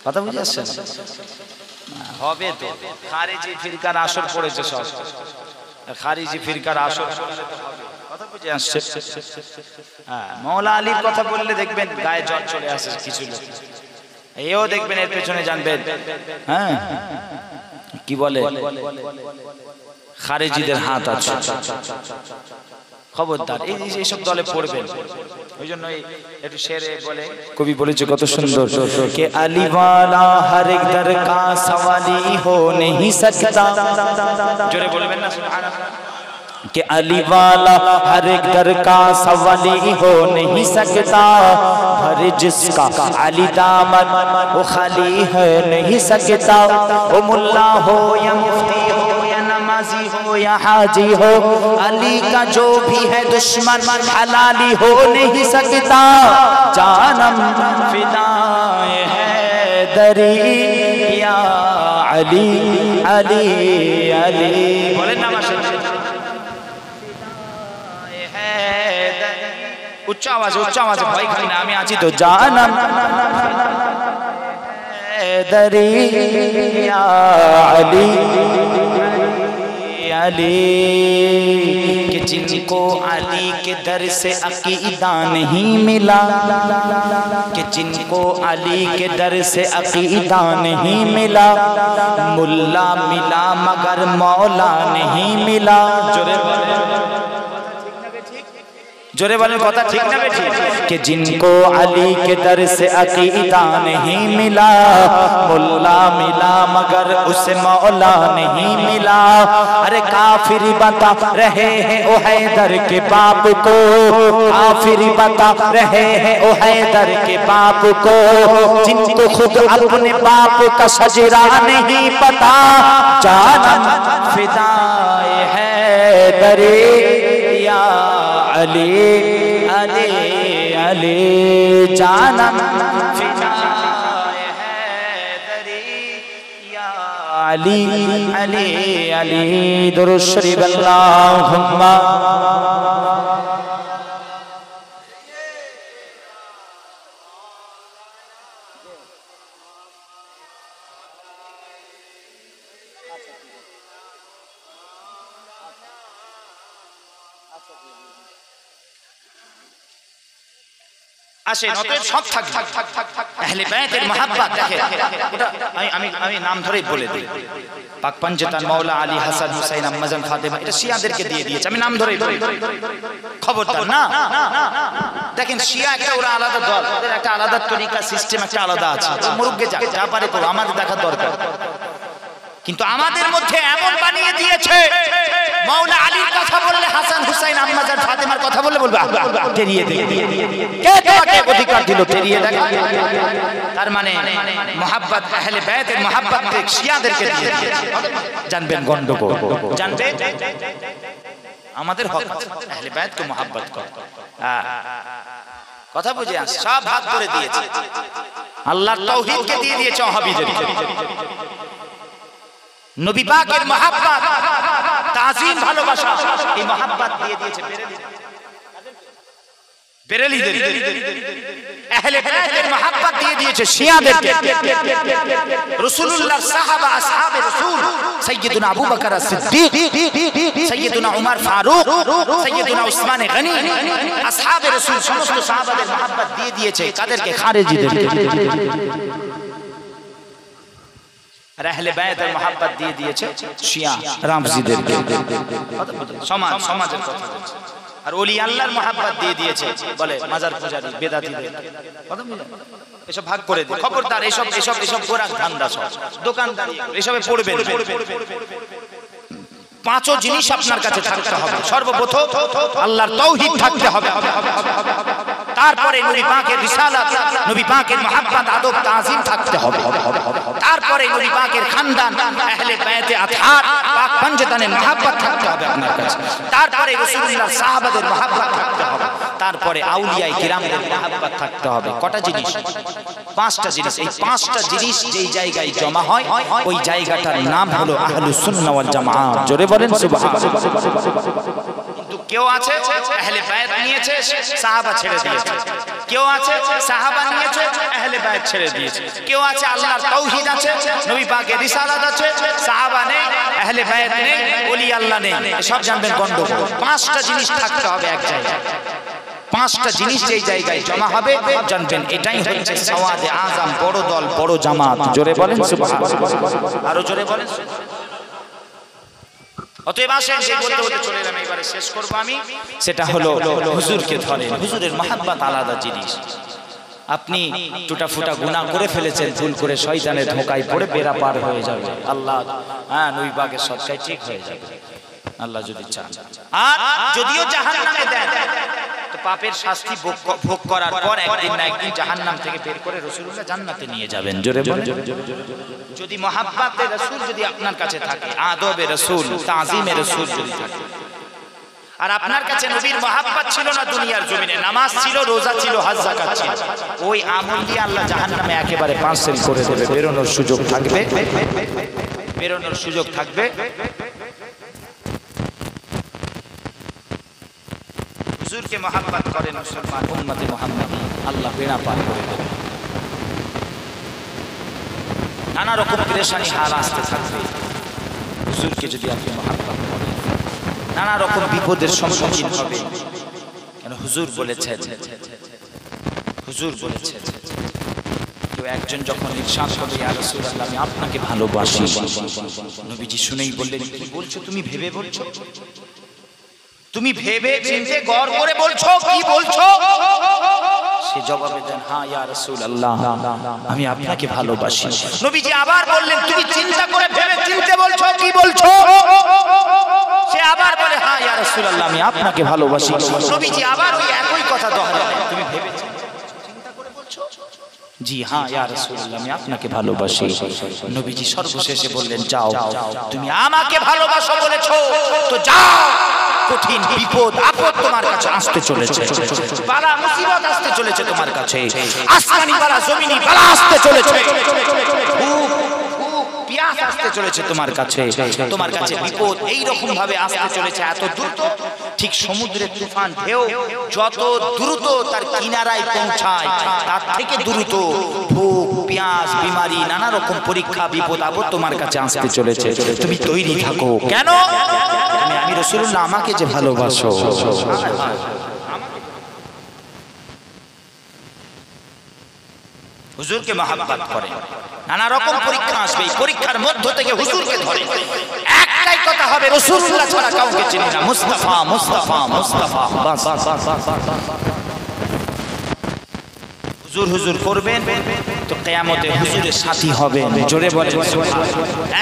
কথা বুঝে আসছে হবে তো। খারিজি ফিরকার আসর পড়েছে সব, খারিজি ফিরকার আসর, কথা বুঝে আসছে। হ্যাঁ, মাওলা আলীর কথা বললে দেখবেন গায়ে জ্বর চলে আসে কিছু লোক, এও দেখবেন এর পেছনে জানবেন। হ্যাঁ, কি বলে খারিজিদের হাত আছে, খবরদার এইসব দলে পড়বেন। ওই জন্য একটু শেরে বলে কবি বলেছে কত সুন্দর, কে আলী ওয়ালা হর এক দর কা সওয়ালি হো नहीं सकता। জোরে বলবেন না সুবহানাল্লাহ। कि अली वाला हर एक दर का सवाली हो नहीं सकता, हर जिसका अली दामन वो खाली है नहीं सकता। वो मुल्ला हो या मुफ्ती हो या नमाजी हो या हाजी हो, अली का जो भी है दुश्मन हलाली हो नहीं सकता। जानम फिदाए है दरी या अली अली अली। बोलें ना माशाअल्लाह। उच्च आवाज भाई खाली ना, আমি আছি তো। जानम दरी या अली अली, कि जिनको अली के दर से अकीदा नहीं मिला, कि जिनको अली के दर से अकीदा नहीं मिला, मुल्ला मिला मगर मौला नहीं मिला। जोरे वाले কথা ঠিক না বেঠি? कि जिनको अली के दर से अकीदा नहीं मिला, मुल्ला मिला मगर उसे मौला नहीं मिला। अरे काफिर बता रहे हैं ओ हैदर के बाप को, काफिर बता रहे हैं ओ हैदर के बाप को, जिनको खुद अपने बाप का सजरा नहीं पता। जानम फिदाए हैदर या अली अली अली, जानम फिदाए हैदरी या अली अली अली। दुरूद शरीफ अल्लाहुम्मा। আসেন, অতএব সব থাকবে। আহলে বায়তের মহব্বত দেখেন, আমি নাম ধরেই বলে দিই, পাক পঞ্জতন মাওলা আলী হাসান হুসাইন আম্মাজান ফাতেমা, এটা শিয়াদেরকে দিয়ে দিয়েছে, আমি নাম ধরেই বলি, খবরদার না। দেখেন শিয়া একটা ওরা আলাদা দল, ওদের একটা আলাদা তরিকা সিস্টেম একটা আলাদা আছে, মুরুব্বে যা পারে করো, আমাদের দেখার দরকার। কিন্তু আমাদের মধ্যে এমন বানিয়ে দিয়েছে, মাওলা আলীর কথা বললে হাসান হুসাইন আম্মাজান ফাতেমার কথা বললে বলবে টেরিয়ে দিয়ে, কে তোমাকে অধিকার দিল টেরিয়ে দেখা? তার মানে মহব্বত, আহলে বায়তের মহব্বত শিয়াদেরকে দিয়ে দিয়েছে। জানবেন গন্ডগোল, জানবেন আমাদের হক আহলে বায়তকে মহব্বত কর। কথা বুঝে আস, সব ভাগ করে দিয়েছে, আল্লাহর তাওহীদকে দিয়ে দিয়েছে ওয়াহাবিদেরকে। নবী পাকের মহব্বত, তাজিম, ভালোবাসা, এই মহব্বত দিয়ে দিয়েছে বেরেলীদের। আহলে বায়তের মহব্বত দিয়ে দিয়েছে শিয়াদেরকে। রাসূলুল্লাহর সাহাবা, আসহাবে রাসূল, সাইয়্যিদুনা আবু বকর as-সিদ্দীক, সাইয়্যিদুনা উমর ফারুক, সাইয়্যিদুনা উসমান গনি, আসহাবে রাসূল সমস্ত সাহাবাদের মহব্বত দিয়ে দিয়েছে কাদেরকে? খারেজিদেরকে। আর আহলে বায়তের মহব্বত দিয়ে দিয়েছে শিয়া রামজিদেরকে। সমাজের কথা। আর ওলি আল্লাহর মহব্বত দিয়ে দিয়েছে বলে মাজার পূজারী বেদাতীদের। এসব ভাগ করে দিয়ে, খবরদার এসব গোরাক ধান্দা, সব দোকানদারি, এসবে পড়বেন। পাঁচও জিনিস আপনার কাছে থাকতে হবে। সর্বপ্রথম আল্লাহর তাওহীদ থাকতে হবে, তারপরে নবী পাকের রিসালাত, নবী পাকের মহব্বত, আদব, তাজিম থাকতে হবে, তারপরে নবী পাকের খানদান, আহলে বায়তে আতহার, পাক পঞ্জতনের মহব্বত থাকতে হবে আপনার কাছে, তারপরে রাসূলুল্লাহর সাহাবাদের মহব্বত থাকতে হবে, তারপরে আউলিয়ায়ে কিরামদের মহব্বত থাকতে হবে। কটা জিনিস? পাঁচটা জিনিস। এই পাঁচটা জিনিস যেই জায়গায় জমা হয়, ওই জায়গাটার নাম হলো আহলুস সুন্নাহ ওয়াল জামাআত। জোরে বলেন সুবহানাল্লাহ। কিন্তু কেউ আছে আহলে বায়ত নিয়েছে, সাহাবা ছেড়ে দিয়েছে। কেউ আছে সাহাবা নিয়েছে, আহলে বায়ত ছেড়ে দিয়েছে। কেউ আছে আল্লাহর তাওহীদ আছে, নবী পাকের রিসালাত আছে, সাহাবা নেই, আহলে বায়ত নেই, ওলি আল্লাহ নেই। সব জানবেন গন্ডগোল। পাঁচটা জিনিস থাকতে হবে এক জায়গায়। পাঁচটা জিনিস যেই জায়গায় জমা হবে, জানবেন এটাই হচ্ছে সওয়াদে আযম, বড় দল, বড় জামাত। জোরে বলেন সুবহানাল্লাহ। আরো জোরে বলেন। অতএব আসেন, সেই বলতে বলতে চলে এলাম, এবারে শেষ করব আমি। সেটা হলো হুজুরকে ধরেন। হুজুরের মহব্বত আলাদা জিনিস। আপনি টুটা ফুটা গুনাহ করে ফেলেছেন, ভুল করে শয়তানের ধোঁকায় পড়ে বেড়া পার হয়ে যাবে, আল্লাহ নবী পাকের সদকায় ঠিক হয়ে যাবে আল্লাহ যদি চান। আর যদিও জাহান্নামে দেন, তো পাপের শাস্তি ভোগ করার পর একদিন না একদিন জাহান্নাম থেকে বের করে রাসূলুল্লাহ জান্নাতে নিয়ে যাবেন। জোরে বলেন। যদি মহব্বতে রাসূল যদি আপনার কাছে থাকে, আদবে রাসূল, তাজিমে রাসূল যদি থাকে, আর আপনার কাছে নবীর মহব্বত ছিল না, দুনিয়ার জমিনে নামাজ ছিল, রোজা ছিল, হজ যাকাত ছিল, ওই আমল দিয়ে আল্লাহ জাহান্নামে একেবারে পাঁচেল করে দেবে। বেরোনোর সুযোগ থাকবে, বেরোনোর সুযোগ থাকবে। হুজুরকে মহব্বত করেন মুসলমান উম্মতে মুহাম্মাদী, আল্লাহ বেড়া পার করে দেবে। নানা রকম পেরেশানি হাল আসতে থাকবে, হুজুরকে যদি আপনি মহব্বত করেন, নানা রকম বিপদের সম্মুখীন হবে। কেন হুজুর বলেছেন, হুজুর বলেছেন, কেউ একজন যখন ইরশাদ করবে, ইয়া রাসূলুল্লাহ আমি আপনাকে ভালোবাসি, নবীজি শুনেই বললেন, কি বলছো তুমি? ভেবে বলছো? তুমি ভেবে চিন্তে গড় করে বলছো? কি বলছো? সে জবাবে দেন, হ্যাঁ ইয়া রাসূলুল্লাহ আমি আপনাকে ভালোবাসি। নবীজি আবার বললেন, তুমি চিন্তা করে ভেবে চিন্তে বলছো? কি বলছো? সে আবার বলে, হ্যাঁ ইয়া রাসূলুল্লাহ আমি আপনাকে ভালোবাসি। নবীজি আবার ওই একই কথা দোহারালেন, তুমি ভেবে চিন্তা করে বলছো? জি হ্যাঁ ইয়া রাসূলুল্লাহ আমি আপনাকে ভালোবাসি। নবীজি সর্বশেষে বললেন, যাও, তুমি আমাকে ভালোবাসো বলেছো, তো যাও, কঠিন বিপদ আপদ তোমার কাছে আসতে চলেছে, বালা মুসিবত আসতে চলেছে তোমার কাছে, আসমানি বালা জমিনি বালা আসতে চলেছে, পিয়াস আসতে চলেছে তোমার কাছে, তোমার কাছে বিপদ এই রকম ভাবে আসতে চলেছে, এত দ্রুত, ঠিক সমুদ্রের তুফান ঢেউ যত দ্রুত তার কিনারায় পৌঁছায়, তার থেকে দ্রুত ভোগ, পিয়াস, বিমারি, নানা রকম পরীক্ষা, বিপদ আপদ তোমার কাছে আসতে চলেছে। তুমি তৈরি থাকো। কেন? আমি রাসূলুল্লাহ আমাকে যে ভালোবাসো। হুজুরকে মহব্বত করে। নানা রকম পরীক্ষা আসবে, এই পরীক্ষার মধ্য থেকে হুজুরকে ধরে একটাই কথা হবে, রাসূলুল্লাহ ছাড়া কাউকে চিনি না, মুস্তাফা মুস্তাফা মুস্তাফা। বাস হুজুর হুজুর করবেন তো কিয়ামতে হুজুরের সাথী হবেন। জোরে বলেন সুবহানাল্লাহ।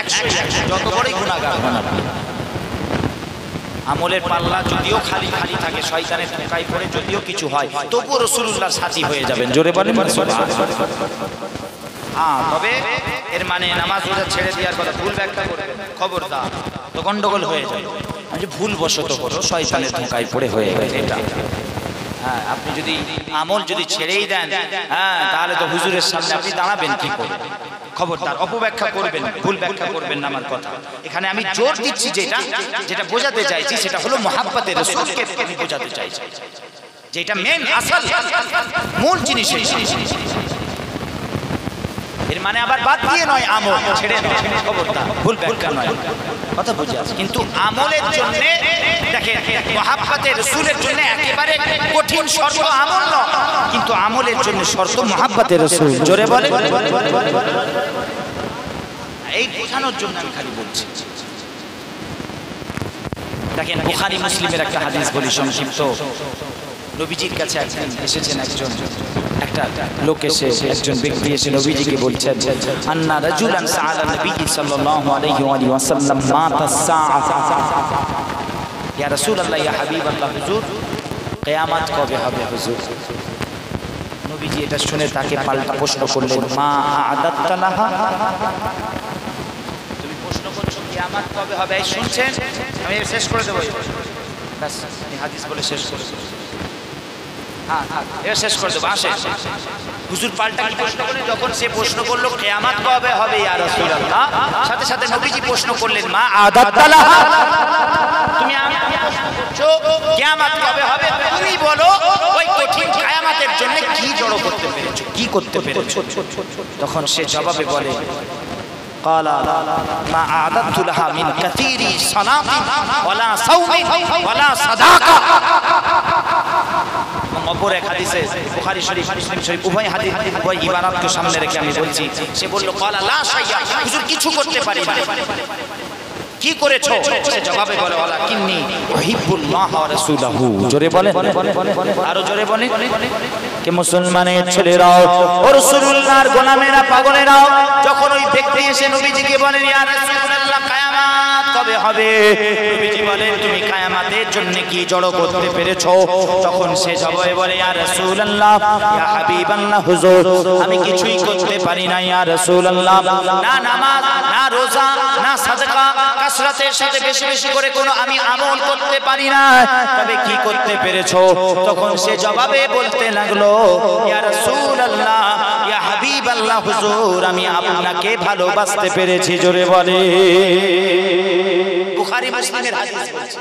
100 যত বড়ই গুনাহগার হন আপনি, আমলের পাল্লা যদিও খালি খালি থাকে, শয়তানের ধোঁকায় পড়ে যদিও কিছু হয়, তবুও রাসূলুল্লাহর সাথী হয়ে যাবেন। জোরে বলেন সুবহানাল্লাহ। তবে এর মানে নামাজ রোজা ছেড়ে দেওয়ার কথা ভুল ব্যাখ্যা করবেন, খবরদার, তো গন্ডগোল হয়ে যায়। যে ভুল বশত করো, শয়তানের ধোঁকায় পড়ে হয়ে গেছে এটা। হ্যাঁ, আপনি যদি আমল যদি ছেড়েই দেন, হ্যাঁ, তাহলে তো হুজুরের সামনে আপনি দাঁড়াবেন কি করে? খবরদার, অপব্যাখ্যা করবেন, ভুল ব্যাখ্যা করবেন না আমার কথা। এখানে আমি জোর দিচ্ছি যেটা বোঝাতে চাইছি সেটা হলো মুহাব্বতে রাসূলকে আমি বোঝাতে চাইছি, যেটা মেন আসল মূল জিনিস। এর মানে আবার বাদ দিয়ে নয়, আমল ছেড়ে নয়, খবরদার, ভুল ব্যাখ্যা নয়, কথা বুঝে আছে। কিন্তু আমলের জন্য দেখেন, মুহাব্বতে রাসূলের জন্য একেবারে কঠিন শর্ত আমল নয়, কিন্তু আমলের জন্য শর্ত মুহাব্বতে রাসূল। জোরে বলে, এই বোঝানোর জন্য আমি খালি বলছি। দেখেন, বুখারী মুসলিমের একটা হাদিস বলি সংক্ষিপ্ত। নবীজির কাছে একজন এসেছেন, একটা লোক এসে, একজন ব্যক্তি এসে নবীজিকে বলছেন, আন্না রাজুলান সাআলা নবী সাল্লাল্লাহু আলাইহি ওয়া সাল্লাম মাতা সাআ। ইয়া রাসূলুল্লাহ, ইয়া হাবিবাল্লাহ, হুজুর কিয়ামত কবে হবে হুজুর? নবীজি এটা শুনে তাকে পাল্টা প্রশ্ন করলেন, মা আ'দাত্তা লাহা? তুমি প্রশ্ন করছো কিয়ামত কবে হবে, এই শুনছেন? আমি শেষ করে দেব, বাস আমি হাদিস বলে শেষ করে দেব। শেষ করে দেবো। আসে হুজুর পাল্টা কি প্রশ্ন করলেন? যখন সে প্রশ্ন করলো কিয়ামত কবে হবে ইয়া রাসূলুল্লাহ, সাথে সাথে নবীজি প্রশ্ন করলেন, মা আ'দাত্তা লাহা? তুমি আমাকে প্রশ্ন করছো কিয়ামত কবে হবে, তুমি বলো ওই কঠিন কিয়ামতের জন্য কি জড়ো করতে পেরেছো, কি করতে পেরেছো? তখন সে জবাবে বলে, قال ما أعددت لها من كثير صلاة ولا صوم ولا صدقة। অপর এক হাদিসে বুখারী শরীফ মুসলিম শরীফ উভয় হাদিস উভয় ইবারাতকে সামনে রেখে আমি বলছি, সে বলল ক্বালা লা শাইয়া, হুজুর কিছু করতে পারি না। কি করেছো? সে জবাবে বলে, ওয়ালাকিন্নী উহিব্বুল্লাহ ওয়া রাসূলহু। জোরে বলেন, আরো জোরে বলেন। কে মুসলমানের ছেলেরাও ও রাসূলুল্লাহর গোলামেরা, পাগলেরাও, যখন ওই ব্যক্তি এসে নবীজিকে বলেন, ইয়া রাসূলুল্লাহ কিয়ামত কবে হবে? নবীজি বলেন, তুমি কিয়ামতের জন্য কি জড়ো করতে পেরেছো? তখন সে জবাবে বলে, ইয়া রাসূলুল্লাহ, ইয়া হাবিবাল্লাহ, হুজুর আমি কিছুই করতে পারি না ইয়া রাসূলুল্লাহ, না নামাজ, না রোজা, না সাদকা, কাসরাতের সাথে বেশি বেশি করে কোনো আমি আমল করতে পারি না। তবে কি করতে পেরেছো? তখন সে জবাবে বলতে লাগলো, ইয়া রাসূলুল্লাহ, ইয়া হাবিবাল্লাহ, হুজুর আমি আপনাকে ভালোবাসতে পেরেছি। জোরে বলে। বুখারী মুসলিমের হাদিস বলছে,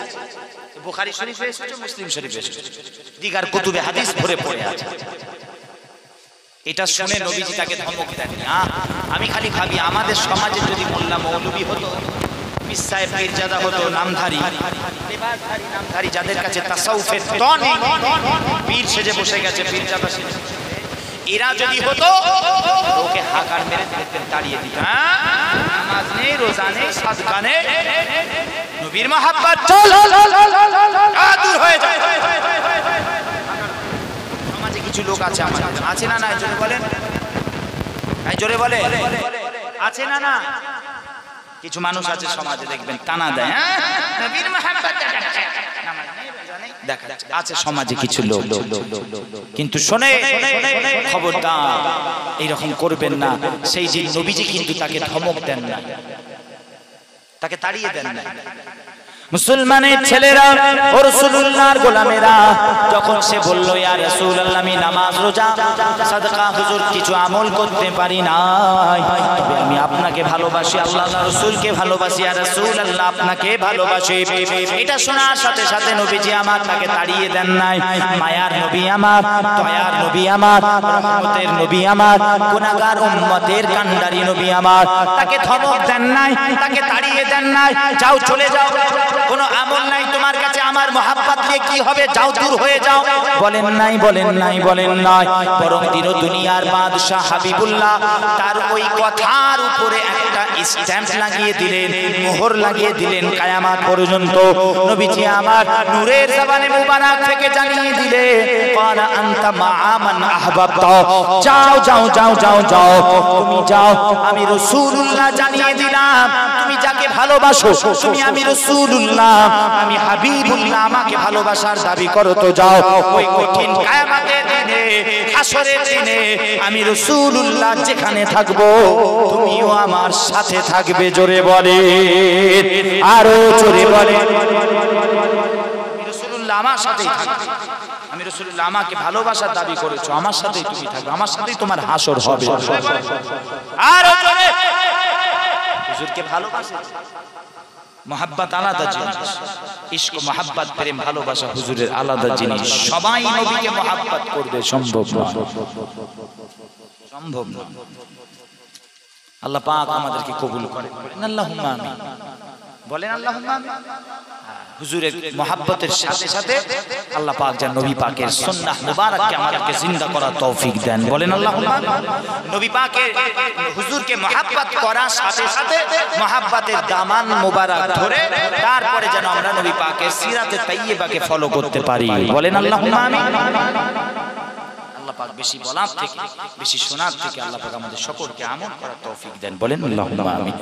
বুখারী শরীফে এসেছে, মুসলিম শরীফে এসেছে, দিগার কুতুবে হাদিস ভরে পড়ে আছে। এটা শুনে নবীজি তাকে ধমক দেন। আমি খালি ভাবি, আমাদের সমাজে যদি মোল্লা মৌলবী হতো, পীর সাহেব পীরজাদা হতো, নামধারী লেবাসধারী নামধারী, যাদের কাছে তাসাউফের টনে পীর সেজে বসে গেছে, পীরজাদা সেজে, এরা যদি হতো ওকে হাকার মেরে তাড়িয়ে দিত। নামাজ নেই, রোজা নেই, সাদকা নেই, নবীর মহব্বত চল দূর হয়ে যায়। সমাজে কিছু লোক আছে, আমাদের আছে না? না জোরে বলেন, জোরে বলে, আছে না? না, কিছু মানুষ আছে সমাজে, দেখবেন টানা দেয়, নবীর মহব্বত দেখা আছে সমাজে কিছু লোক। কিন্তু শোনে, খবরদার এইরকম করবেন না। সেই যে নবীজি কিন্তু তাকে ধমক দেন না, তাকে তাড়িয়ে দেন না। মুসলমানের ছেলেরা ও রাসূলুল্লাহর গোলামেরা, যখন সে বলল, ইয়া রাসূলুল্লাহ আমি নামাজ, রোজা, সাদকা, হুজুর কিছু আমল করতে পারি না, তবে আমি আপনাকে ভালোবাসি, আল্লাহ রাসূলকে ভালোবাসি, ইয়া রাসূলুল্লাহ আপনাকে ভালোবাসি। এটা শোনার সাথে সাথে নবীজি আমার তাকে তাড়িয়ে দেন নাই। মায়ার নবী আমার, দয়ার নবী আমার, রহমতের নবী আমার, গুনাহগার উম্মতের কান্ডারি নবী আমার, তাকে ধমক দেন নাই, তাকে তাড়িয়ে দেন নাই, যাও চলে যাও, কোনো আমল নাই তোমার কাছে, আমার মহব্বত নিয়ে কি হবে, যাও দূর হয়ে যাও। বলেন নাই, বলেন নাই, বলেন নাই। বরং দিন দুনিয়ার বাদশাহ হাবিবুল্লাহ তার ওই কথার উপরে একটা স্ট্যাম্প লাগিয়ে দিলেন, মোহর লাগিয়ে দিলেন কিয়ামত পর্যন্ত। নবীজি আমার নূরের জবানে মুবারক থেকে জানিয়ে দিলেন, ক্বালা আনতা মাআ মান আহবাবতা, যাও যাও যাও যাও যাও, তুমি যাও। আমি রাসূলুল্লাহ জানিয়ে দিলাম, তুমি যাকে ভালোবাসো, তুমি আমি রাসূলুল্লাহ, আমি হাবিবুল্লাহ, আমাকে ভালোবাসার দাবি করো তো যাও। ওই কঠিন কিয়ামতের দিনে, হাসরের দিনে আমি রাসূলুল্লাহ যেখানে থাকবো, তুমিও আমার সাথে থাকবে। জোরে বলে, আরো জোরে বলে। আমি রাসূলুল্লাহ আমার সাথেই থাকবে। আমি রাসূলুল্লাহ, আমাকে ভালোবাসার দাবি করেছো, আমার সাথেই তুমি থাকবে, আমার সাথেই তোমার হাসর হবে। আরো জোরে। হুজুরকে ভালোবাসে, মহব্বত আলাদা জিনিস। ইশক, মহব্বত, প্রেম, ভালোবাসা হুজুরের আলাদা জিনিস। সবাই নবীকে মহব্বত করবে সম্ভব না, সম্ভব না। আল্লাহ পাক আমাদেরকে কবুল করে। আল্লাহুম্মা আমিন বলেন, আল্লাহুম্মা আমিন। হুজুরের মহব্বতের সাথে সাথে আল্লাহ পাক যেন নবী পাকের সুন্নাহ মুবারককে আমাদেরকে জিন্দা করার তৌফিক দেন। বলেন আল্লাহুম্মা আমিন। নবী পাকের হুজুরকে মহব্বত করার সাথে সাথে মহব্বতের দামান মুবারক ধরে তারপরে যেন আমরা নবী পাকের সিরাতে তাইয়্যিবাকে ফলো করতে পারি। বলেন আল্লাহুম্মা আমিন। আল্লাহ পাক বেশি বলার থেকে, বেশি শোনার থেকে আল্লাহ পাক আমাদের সকলকে আমল করার তৌফিক দেন। বলেন আল্লাহুম্মা আমিন।